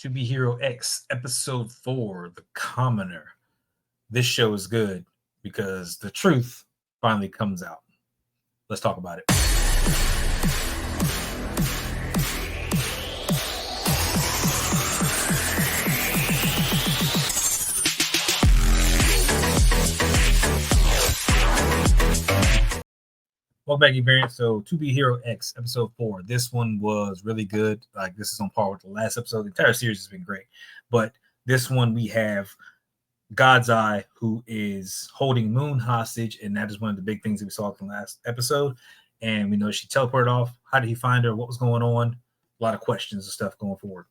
To Be Hero X, Episode 4, The Commoner. This show is good because the truth finally comes out. Let's talk about it. Welcome back, Variant. So, To Be Hero X, Episode 4. This one was really good. Like, this is on par with the last episode. The entire series has been great. But this one, we have God's Eye, who is holding Moon hostage, and that is one of the big things that we saw in the last episode. And we know she teleported off. How did he find her? What was going on? A lot of questions and stuff going forward.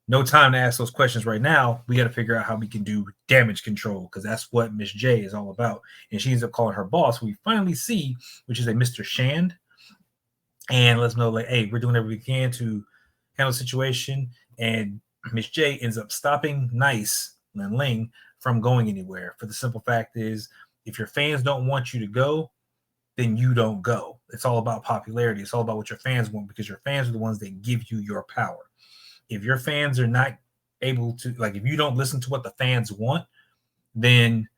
No time to ask those questions right now. We got to figure out how we can do damage control, because that's what Miss J is all about. And she ends up calling her boss, who we finally see, which is a Mr. Shand, and lets them know, like, hey, we're doing everything we can to handle the situation. And Miss J ends up stopping Nice Lin Ling from going anywhere. For the simple fact is, if your fans don't want you to go, then you don't go. It's all about popularity. It's all about what your fans want, because your fans are the ones that give you your power. If your fans are not able to, like, if you don't listen to what the fans want, then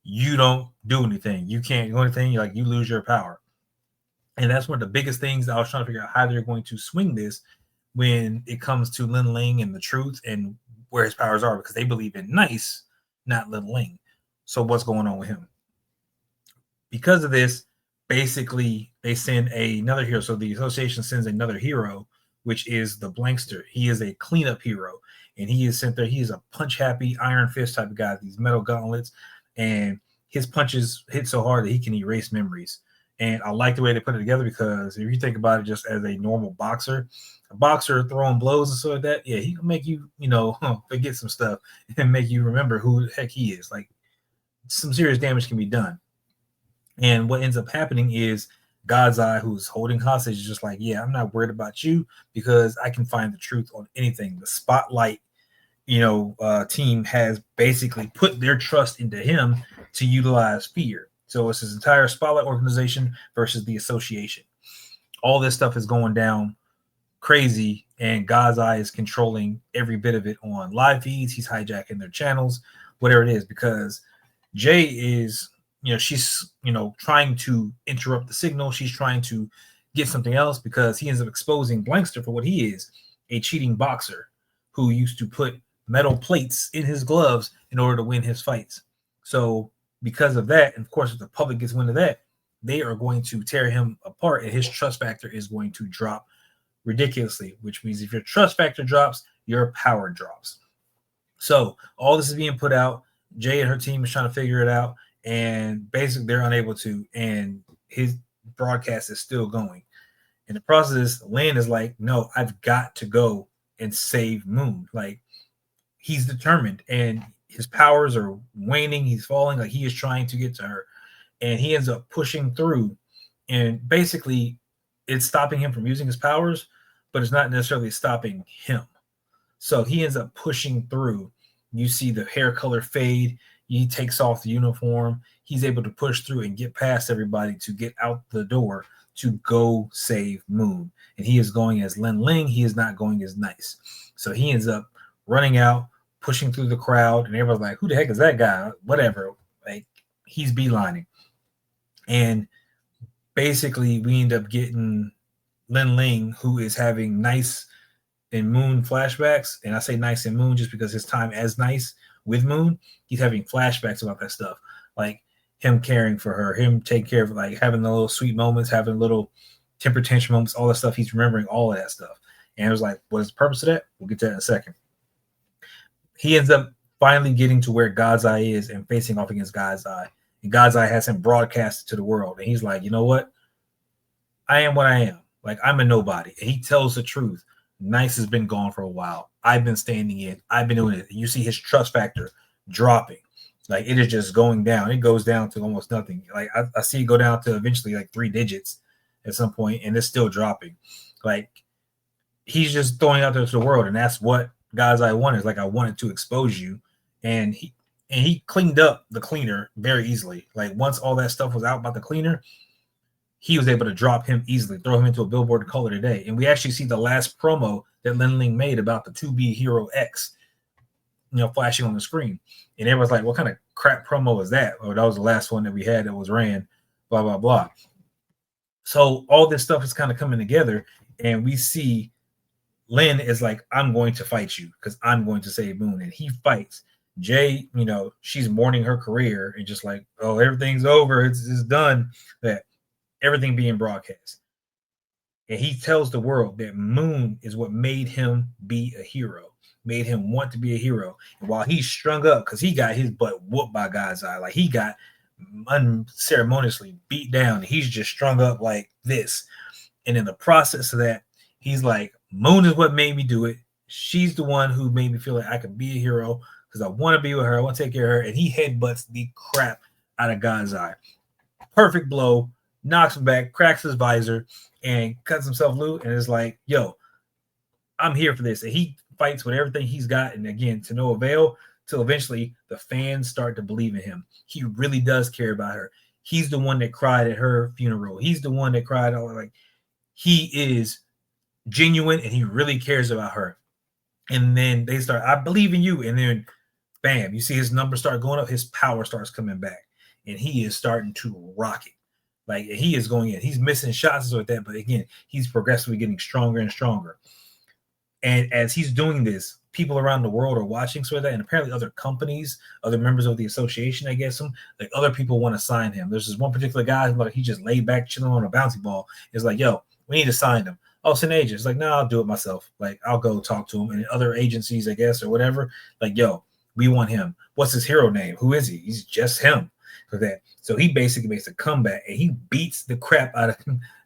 you don't do anything. You can't do anything. Like, you lose your power. And that's one of the biggest things that I was trying to figure out how they're going to swing this when it comes to Lin Ling and the truth and where his powers are, because they believe in Nice, not Lin Ling. So what's going on with him? Because of this, basically they send another hero. So the association sends another hero, which is the Blankster. He is a cleanup hero, and he is sent there. He is a punch-happy, iron fist type of guy, these metal gauntlets, and his punches hit so hard that he can erase memories. And I like the way they put it together, because if you think about it just as a normal boxer, a boxer throwing blows and stuff like that, yeah, he can make you, forget some stuff and make you remember who the heck he is. Like, some serious damage can be done. And what ends up happening is God's Eye, who's holding hostage, is just like, yeah, I'm not worried about you, because I can find the truth on anything. The Spotlight, team has basically put their trust into him to utilize fear. So it's his entire Spotlight organization versus the association. All this stuff is going down crazy, and God's Eye is controlling every bit of it on live feeds. He's hijacking their channels, whatever it is, because Jay is, she's, trying to interrupt the signal. She's trying to get something else, because he ends up exposing Blankster for what he is, a cheating boxer who used to put metal plates in his gloves in order to win his fights. So because of that, and of course, if the public gets wind of that, they are going to tear him apart, and his trust factor is going to drop ridiculously, which means if your trust factor drops, your power drops. So all this is being put out. Jay and her team is trying to figure it out, and basically they're unable to, and his broadcast is still going. In the process, Lin is like, no, I've got to go and save Moon. Like, he's determined, and his powers are waning. He's falling. Like, he is trying to get to her, and he ends up pushing through, and basically it's stopping him from using his powers, but it's not necessarily stopping him. So he ends up pushing through. You see the hair color fade. He takes off the uniform. He's able to push through and get past everybody to get out the door to go save Moon. And he is going as Lin Ling. He is not going as Nice. So he ends up running out, pushing through the crowd, and everyone's like, who the heck is that guy? Whatever. Like, he's beelining. And basically we end up getting Lin Ling, who is having Nice and Moon flashbacks. And I say Nice and Moon just because his time as Nice with Moon, he's having flashbacks about that stuff. Like, him caring for her, him taking care of, like, having the little sweet moments, having little temper tantrum moments, all that stuff. He's remembering all of that stuff. And it was like, what is the purpose of that? We'll get to that in a second. He ends up finally getting to where God's Eye is and facing off against God's Eye. And God's Eye has him broadcasted to the world. And he's like, you know what? I am what I am. Like, I'm a nobody. And he tells the truth. Nice has been gone for a while. I've been standing in. I've been doing it. You see his trust factor dropping. Like, it is just going down. It goes down to almost nothing. Like, I see it go down to eventually like 3 digits at some point, and it's still dropping. Like, he's just throwing out there to the world, and that's what God's Eye wanted. Like, I wanted to expose you, and he cleaned up the cleaner very easily. Like, once all that stuff was out about the cleaner, he was able to drop him easily, throw him into a billboard and call it a day. And we actually see the last promo that Lin Ling made about the To Be Hero X, flashing on the screen. And everyone's like, what kind of crap promo is that? Oh, that was the last one that we had that was ran, blah, blah, blah. So all this stuff is kind of coming together, and we see Lin is like, I'm going to fight you because I'm going to save Moon. And he fights. Jay, she's mourning her career and just like, oh, everything's over. It's done. That everything being broadcast. And he tells the world that Moon is what made him be a hero, made him want to be a hero. And while he's strung up, because he got his butt whooped by God's Eye, like he got unceremoniously beat down. He's just strung up like this. And in the process of that, he's like, Moon is what made me do it. She's the one who made me feel like I could be a hero because I want to be with her. I want to take care of her. And he headbutts the crap out of God's Eye. Perfect blow, knocks him back, cracks his visor, and cuts himself loose. And is like, yo, I'm here for this. And he fights with everything he's got. And again, to no avail, till eventually the fans start to believe in him. He really does care about her. He's the one that cried at her funeral. He's the one that cried. Like, he is genuine and he really cares about her. And then they start, I believe in you. And then bam, you see his numbers start going up, his power starts coming back, and he is starting to rock it. Like, he is going in. He's missing shots like that, but again, he's progressively getting stronger and stronger. And as he's doing this, people around the world are watching sort of that, and apparently other companies, other members of the association, I guess, like other people want to sign him. There's this one particular guy, like he just laid back chilling on a bouncy ball. It's like, yo, we need to sign him. Oh, it's an agent. It's like, no, I'll do it myself. Like, I'll go talk to him. And other agencies, I guess, or whatever, like, yo, we want him. What's his hero name? Who is he? He's just him. For that. So he basically makes a comeback, and he beats the crap out of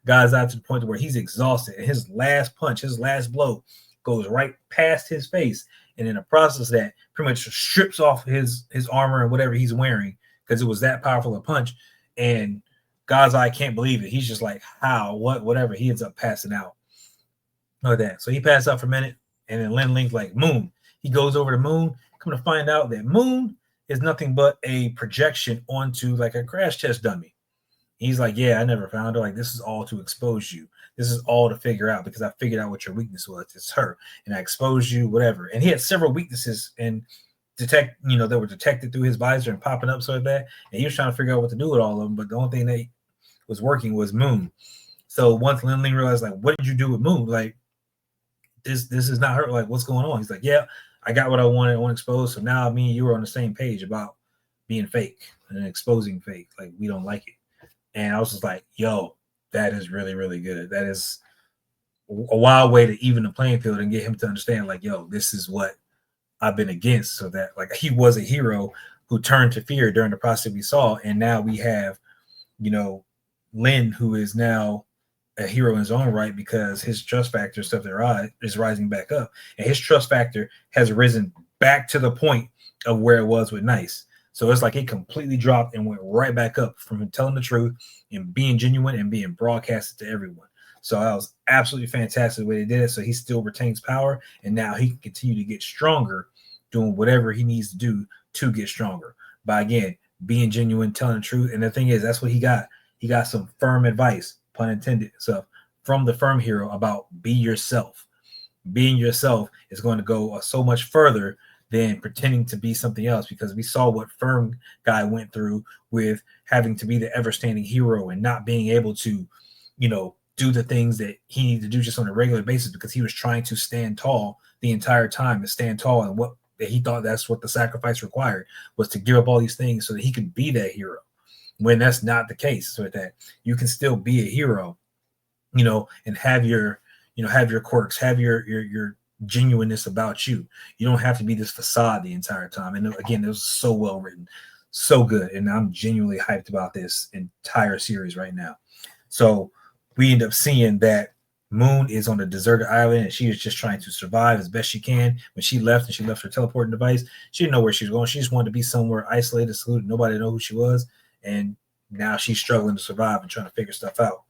God's Eye to the point where he's exhausted. And his last punch, his last blow, goes right past his face. And in the process of that, pretty much strips off his armor and whatever he's wearing because it was that powerful a punch. And God's Eye can't believe it. He's just like, how, what, whatever. He ends up passing out. Like that. So he passed out for a minute, and then Lin Ling's like, Moon. He goes over to Moon, come to find out that Moon is nothing but a projection onto like a crash test dummy. He's like, yeah, I never found her. Like, this is all to expose you. This is all to figure out because I figured out what your weakness was. It's her. And I exposed you, whatever. And he had several weaknesses and that were detected through his visor and popping up so like that. And he was trying to figure out what to do with all of them. But the only thing that was working was Moon. So once Lin Ling realized, like, what did you do with Moon? Like, this is not her. Like, what's going on? He's like, yeah, I got what I wanted. I want exposed. So now me and you are on the same page about being fake and exposing fake. Like, we don't like it. And I was just like, yo, that is really, really good. That is a wild way to even the playing field and get him to understand, like, yo, this is what I've been against. So that, like, he was a hero who turned to fear during the process we saw. And now we have, Lin, who is now a hero in his own right because his trust factor stuff that is rising back up, and his trust factor has risen back to the point of where it was with Nice. So it's like it completely dropped and went right back up from him telling the truth and being genuine and being broadcasted to everyone. So that was absolutely fantastic the way they did it. So he still retains power, and now he can continue to get stronger, doing whatever he needs to do to get stronger by, again, being genuine, telling the truth. And the thing is, that's what he got. He got some firm advice, pun intended, so from the firm hero about be yourself. Being yourself is going to go so much further than pretending to be something else, because we saw what firm guy went through with having to be the ever-standing hero and not being able to, do the things that he needed to do just on a regular basis because he was trying to stand tall the entire time and stand tall. And what he thought that's what the sacrifice required was to give up all these things so that he could be that hero. When that's not the case, so that you can still be a hero, and have your, have your quirks, have your genuineness about you. You don't have to be this facade the entire time. And again, it was so well written, so good. And I'm genuinely hyped about this entire series right now. So we end up seeing that Moon is on a deserted island and she is just trying to survive as best she can. When she left and she left her teleporting device, she didn't know where she was going. She just wanted to be somewhere isolated, secluded. Nobody know who she was. And now she's struggling to survive and trying to figure stuff out.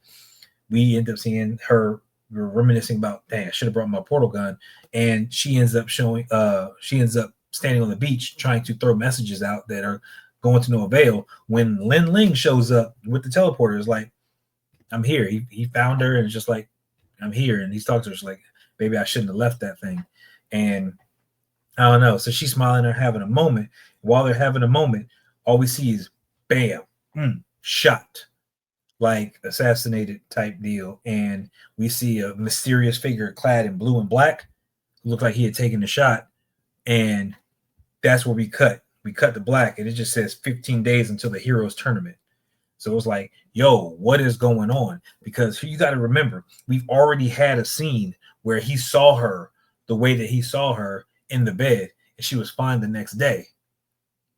We end up seeing her reminiscing about, dang, I should have brought my portal gun. And she ends up standing on the beach trying to throw messages out that are going to no avail when Lin Ling shows up with the teleporter. Is like, I'm here. He found her and it's just like, I'm here. And he's talking to her. She's like, maybe I shouldn't have left that thing. And I don't know. So she's smiling and having a moment. While they're having a moment, all we see is bam, shot, like assassinated type deal. And we see a mysterious figure clad in blue and black who looked like he had taken the shot. And that's where we cut. We cut to black, and it just says 15 days until the Heroes Tournament. So it was like, yo, what is going on? Because you got to remember, we've already had a scene where he saw her the way that he saw her in the bed, and she was fine the next day.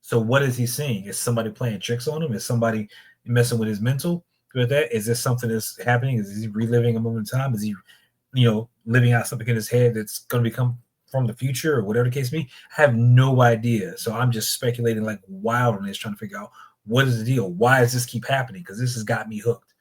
So what is he seeing? Is somebody playing tricks on him? Is somebody messing with his mental with that? Is this something that's happening? Is he reliving a moment in time? Is he, living out something in his head that's going to become from the future or whatever the case may be? I have no idea. So I'm just speculating like wild on this, trying to figure out what is the deal? Why does this keep happening? Because this has got me hooked.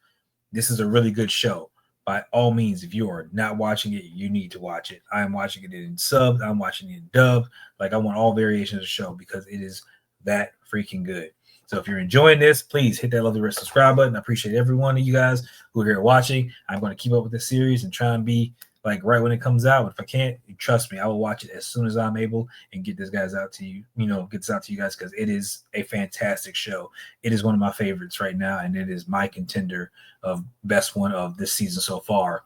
This is a really good show. By all means, if you are not watching it, you need to watch it. I'm watching it in subbed. I'm watching it in dubbed. Like, I want all variations of the show because it is that freaking good. So if you're enjoying this, please hit that lovely red subscribe button. I appreciate every one of you guys who are here watching. I'm going to keep up with this series and try and be like right when it comes out. But if I can't, trust me, I will watch it as soon as I'm able and get this guys out to you, get this out to you guys, because it is a fantastic show. It is one of my favorites right now, and it is my contender of best one of this season so far,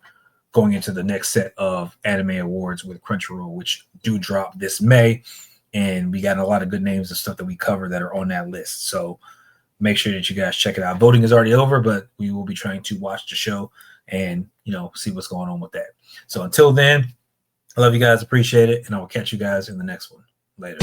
going into the next set of anime awards with Crunchyroll, which do drop this May. And we got a lot of good names and stuff that we cover that are on that list. So make sure that you guys check it out. Voting is already over, but we will be trying to watch the show and, see what's going on with that. So until then, I love you guys. Appreciate it. And I will catch you guys in the next one. Later.